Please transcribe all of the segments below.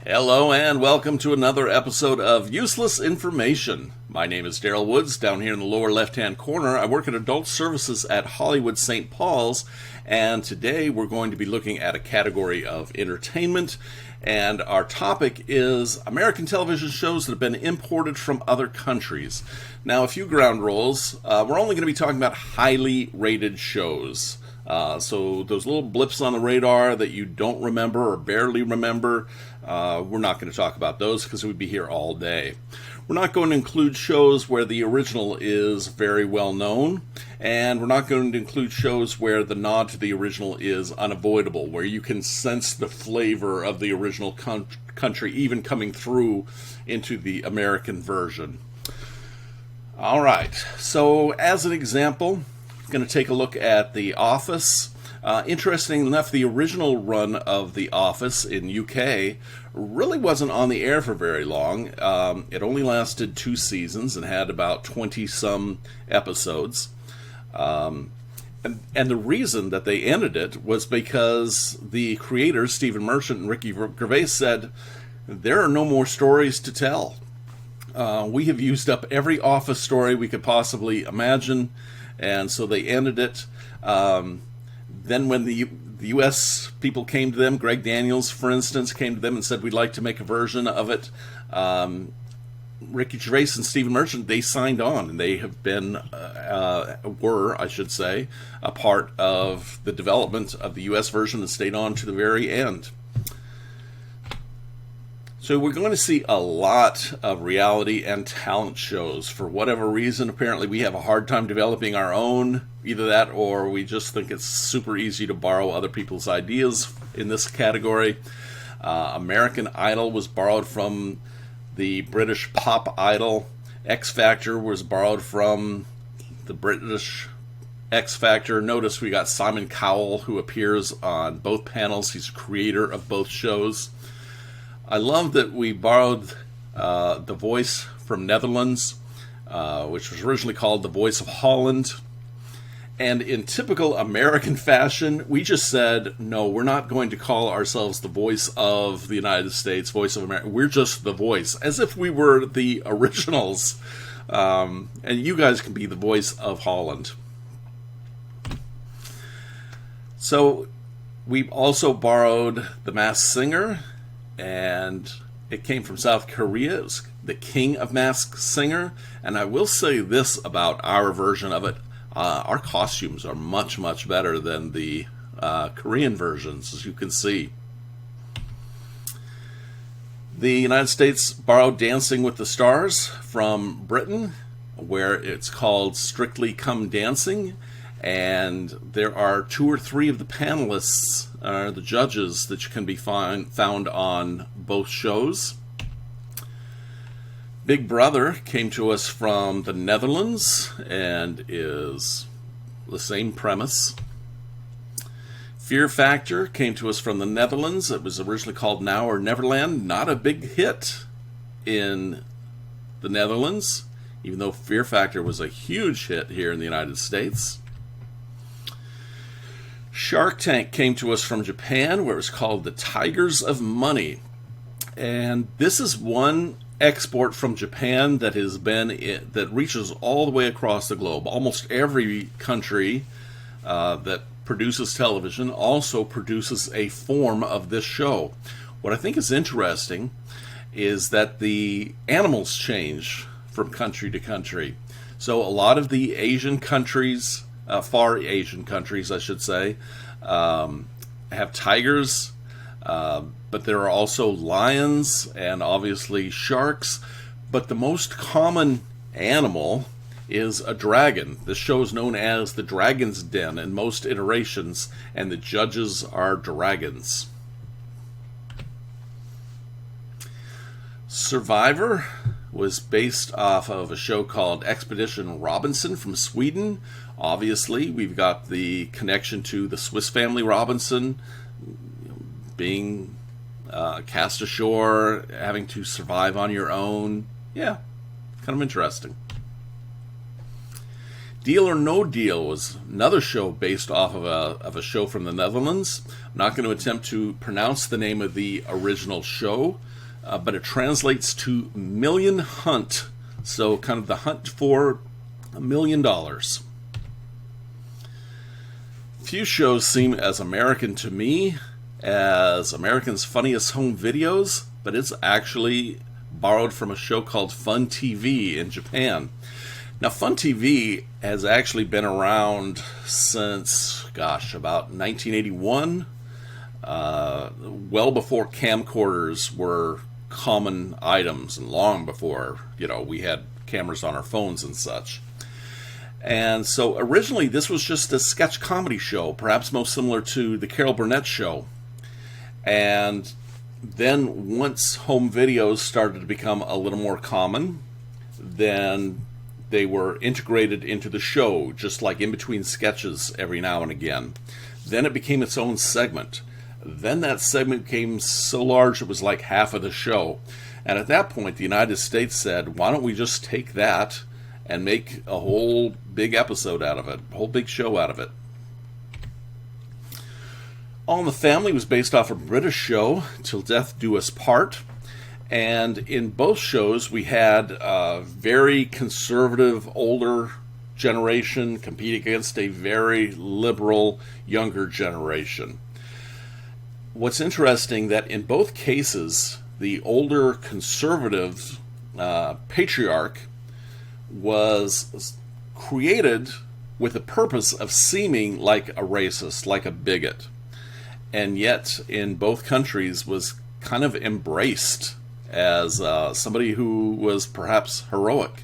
Hello and welcome to another episode of Useless Information. My name is Daryl Woods. Down here in the lower left-hand corner, I work at Adult Services at Hollywood St. Paul's, and today we're going to be looking at a category of entertainment, and our topic is American television shows that have been imported from other countries. Now, a few ground rules. We're only going to be talking about highly rated shows. So those little blips on the radar that you don't remember or barely remember, we're not going to talk about those because we'd be here all day. We're not going to include shows where the original is very well known, and we're not going to include shows where the nod to the original is unavoidable, where you can sense the flavor of the original country even coming through into the American version. All right, so as an example, going to take a look at The Office. Interesting enough, the original run of The Office in UK really wasn't on the air for very long. It only lasted 2 seasons and had about 20-some episodes. And the reason that they ended it was because the creators, Stephen Merchant and Ricky Gervais, said, there are no more stories to tell. We have used up every Office story we could possibly imagine, and so they ended it. Then when the U.S. people came to them, Greg Daniels, for instance, came to them and said, we'd like to make a version of it. Ricky Gervais and Stephen Merchant, they signed on, and they have been, were, I should say, a part of the development of the U.S. version and stayed on to the very end. So we're going to see a lot of reality and talent shows. For whatever reason, apparently we have a hard time developing our own. Either that or we just think it's super easy to borrow other people's ideas in this category. American Idol was borrowed from the British Pop Idol. X Factor was borrowed from the British X Factor. Notice we got Simon Cowell, who appears on both panels. He's a creator of both shows. I love that we borrowed The Voice from Netherlands, which was originally called The Voice of Holland. And in typical American fashion, we just said, no, we're not going to call ourselves the voice of the United States, voice of America. We're just the voice, as if we were the originals. And you guys can be the voice of Holland. So we've also borrowed The Masked Singer, and it came from South Korea. It was the King of Masked Singer. And I will say this about our version of it. Our costumes are much, much better than the Korean versions, as you can see. The United States borrowed Dancing with the Stars from Britain, where it's called Strictly Come Dancing. And there are 2 or 3 of the panelists, the judges, that you can be found on both shows. Big Brother came to us from the Netherlands and is the same premise. Fear Factor came to us from the Netherlands. It was originally called Now or Neverland. Not a big hit in the Netherlands, even though Fear Factor was a huge hit here in the United States. Shark Tank came to us from Japan, where it was called The Tigers of Money. And this is one export from Japan that that reaches all the way across the globe. Almost every country that produces television also produces a form of this show. What I think is interesting is that the animals change from country to country. So a lot of the Asian countries, far Asian countries, I should say, have tigers, but there are also lions and obviously sharks. But the most common animal is a dragon. This show is known as the Dragon's Den in most iterations, and the judges are dragons. Survivor was based off of a show called Expedition Robinson from Sweden. Obviously, we've got the connection to the Swiss Family Robinson, being cast ashore, having to survive on your own. Yeah, kind of interesting. Deal or No Deal was another show based off of a show from the Netherlands. I'm not going to attempt to pronounce the name of the original show, but it translates to Million Hunt. So kind of the hunt for $1 million. Few shows seem as American to me as American's Funniest Home Videos, but it's actually borrowed from a show called Fun TV in Japan. Now, Fun TV has actually been around since, about 1981, well before camcorders were common items and long before, we had cameras on our phones and such. And so originally this was just a sketch comedy show, perhaps most similar to the Carol Burnett Show. And then once home videos started to become a little more common, then they were integrated into the show, just like in between sketches every now and again. Then it became its own segment. Then that segment became so large it was like half of the show. And at that point, the United States said, why don't we just take that and make a whole big episode out of it, a whole big show out of it. All in the Family was based off a British show, Till Death Do Us Part. And in both shows, we had a very conservative, older generation compete against a very liberal, younger generation. What's interesting that in both cases, the older conservative patriarch was created with the purpose of seeming like a racist, like a bigot. And yet, in both countries, was kind of embraced as somebody who was perhaps heroic,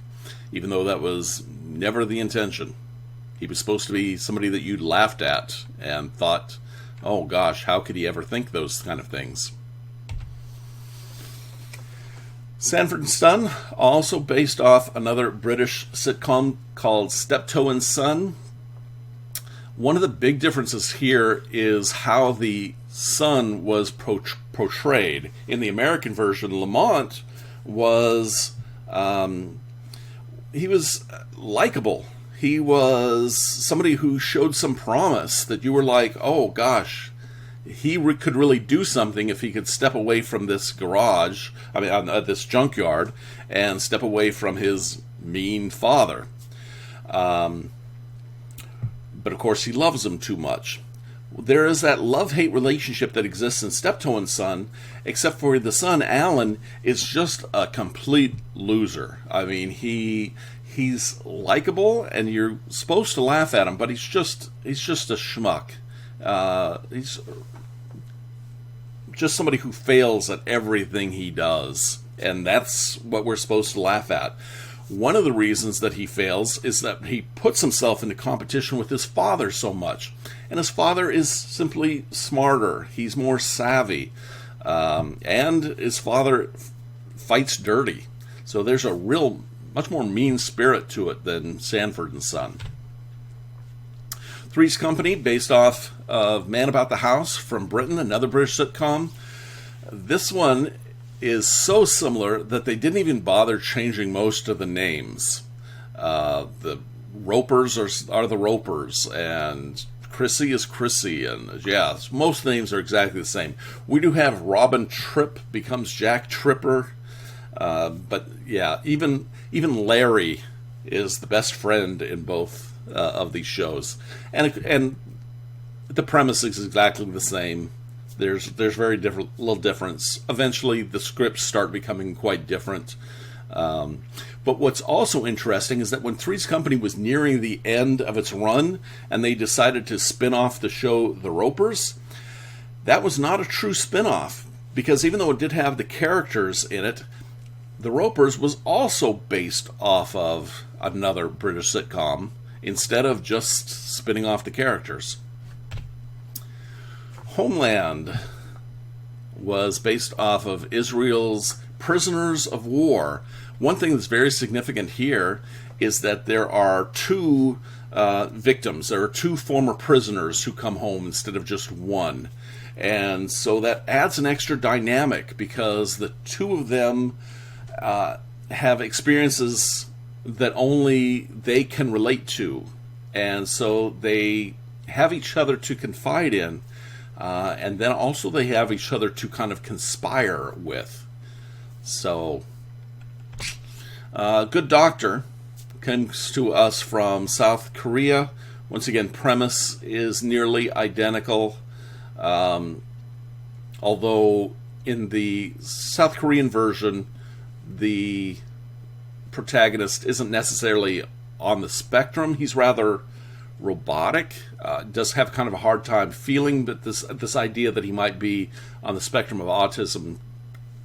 even though that was never the intention. He was supposed to be somebody that you'd laughed at and thought, oh gosh, how could he ever think those kind of things? Sanford & Son, also based off another British sitcom called Steptoe and Son. One of the big differences here is how the son was portrayed. In the American version, Lamont was he was likable. He was somebody who showed some promise that you were like, oh gosh, he could really do something if he could step away from this garage, this junkyard, and step away from his mean father. But of course, he loves him too much. There is that love-hate relationship that exists in Steptoe and Son, except for the son, Alan, is just a complete loser. I mean, he's likable, and you're supposed to laugh at him, but he's just a schmuck. He's just somebody who fails at everything he does, and that's what we're supposed to laugh at. One of the reasons that he fails is that he puts himself into competition with his father so much. And his father is simply smarter. He's more savvy. And his father fights dirty. So there's a much more mean spirit to it than Sanford & Son. Three's Company, based off of Man About the House from Britain, another British sitcom. This one is so similar that they didn't even bother changing most of the names. The Ropers are the Ropers, and Chrissy is Chrissy, and yeah, most names are exactly the same. We do have Robin Tripp becomes Jack Tripper, but yeah, even Larry is the best friend in both of these shows, and the premise is exactly the same. There's very little difference. Eventually, the scripts start becoming quite different. But what's also interesting is that when Three's Company was nearing the end of its run, and they decided to spin off the show The Ropers, that was not a true spin-off, because even though it did have the characters in it, The Ropers was also based off of another British sitcom, instead of just spinning off the characters. Homeland was based off of Israel's Prisoners of War. One thing that's very significant here is that there are two victims. There are two former prisoners who come home instead of just one. And so that adds an extra dynamic because the two of them have experiences that only they can relate to. And so they have each other to confide in, and then also they have each other to kind of conspire with. So, Good Doctor comes to us from South Korea. Once again, premise is nearly identical, although in the South Korean version, the protagonist isn't necessarily on the spectrum. He's rather robotic, does have kind of a hard time feeling, but this idea that he might be on the spectrum of autism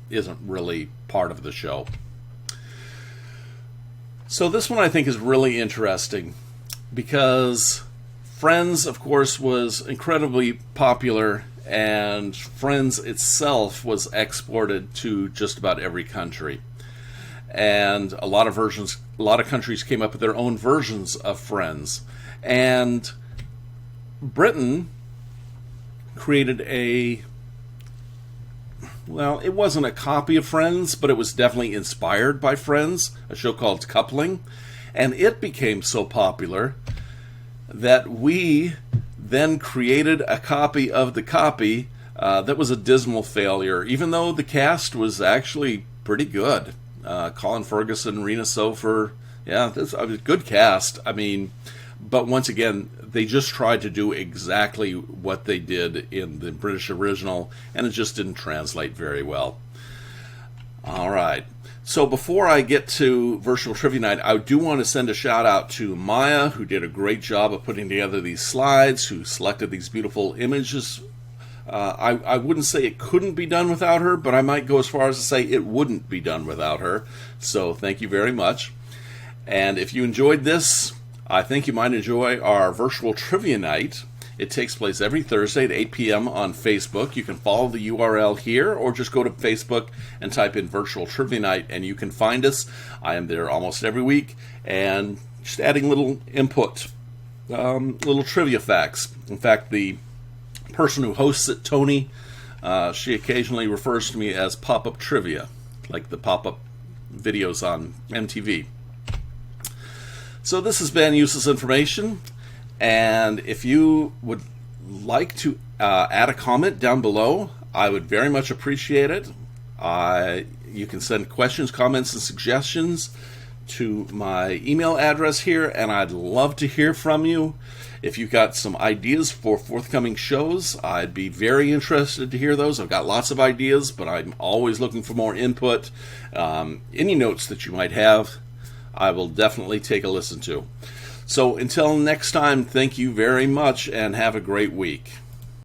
isn't really part of the show. So this one I think is really interesting because Friends, of course, was incredibly popular, and Friends itself was exported to just about every country. And a lot of countries came up with their own versions of Friends. And Britain created it wasn't a copy of Friends, but it was definitely inspired by Friends, a show called Coupling. And it became so popular that we then created a copy of the copy that was a dismal failure, even though the cast was actually pretty good. Colin Ferguson, Rena Sofer, this a good cast. I mean, but once again, they just tried to do exactly what they did in the British original, and it just didn't translate very well. All right. So before I get to Virtual Trivia Night, I do want to send a shout out to Maya, who did a great job of putting together these slides, who selected these beautiful images. I wouldn't say it couldn't be done without her, but I might go as far as to say it wouldn't be done without her. So thank you very much. And if you enjoyed this, I think you might enjoy our Virtual Trivia Night. It takes place every Thursday at 8 p.m. on Facebook. You can follow the URL here, or just go to Facebook and type in Virtual Trivia Night, and you can find us. I am there almost every week, and just adding little input, little trivia facts. In fact, the person who hosts it, Tony, she occasionally refers to me as Pop-Up Trivia, like the pop-up videos on MTV. So this has been Useless Information, and if you would like to add a comment down below, I would very much appreciate it. You can send questions, comments, and suggestions to my email address here, and I'd love to hear from you. If you've got some ideas for forthcoming shows, I'd be very interested to hear those. I've got lots of ideas, but I'm always looking for more input. Any notes that you might have, I will definitely take a listen to. So until next time, thank you very much and have a great week.